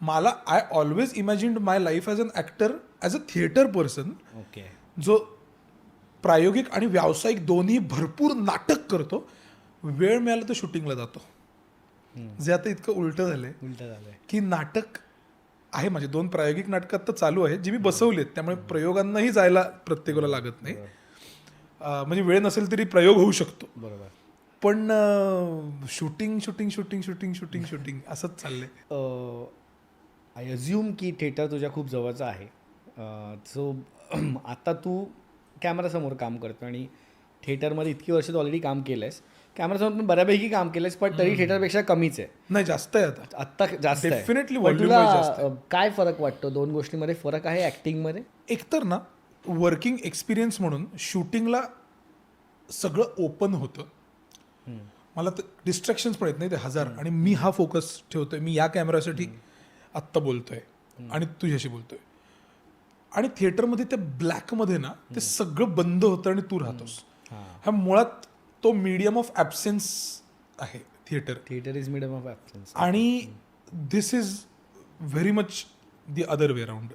मला I always imagined my life as an actor, as a theatre person, okay. जो प्रायोगिक आणि व्यावसायिक दोन्ही भरपूर नाटक करतो. वेळ मिळाला तर शूटिंगला जातो. जे आता इतकं उलटं झालंय उलट झालंय. की नाटक आहे, माझे 2 प्रायोगिक नाटकं तर चालू आहेत जी मी बसवली आहेत, त्यामुळे प्रयोगांनाही जायला प्रत्येकाला लागत नाही. म्हणजे वेळ नसेल तरी प्रयोग होऊ शकतो. बरोबर. पण shooting shooting shooting shooting shooting shooting असंच चाललंय. आय अज्युम की थिएटर तुझ्या खूप जवळचं आहे. सो आता तू कॅमेरासमोर काम करतो आणि थिएटरमध्ये इतकी वर्ष तू ऑलरेडी काम केलं आहेस. कॅमेरासमोर पण बऱ्यापैकी काम केलं आहेस, पण तरी थिएटरपेक्षा कमीच आहे. नाही, जास्त आहे आता. आत्ता जास्त आहे. Definitely पण volume तुला wise जास्त आहे. काय फरक वाटतो? 2 गोष्टींमध्ये फरक आहे ॲक्टिंगमध्ये? एकतर ना वर्किंग एक्सपिरियन्स म्हणून शूटिंगला सगळं ओपन होतं. मला तर डिस्ट्रॅक्शन्स पण येत नाही ते हजार, आणि मी हा फोकस ठेवतोय, मी या कॅमेरासाठी आत्ता बोलतोय आणि तुझ्याशी बोलतोय. आणि थिएटरमध्ये त्या ब्लॅकमध्ये ना ते सगळं बंद होतं आणि तू राहतोस. हा मुळात तो मीडियम ऑफ ॲब्सेन्स आहे theatre. Theatre is medium of absence. आणि this is very much the other way around.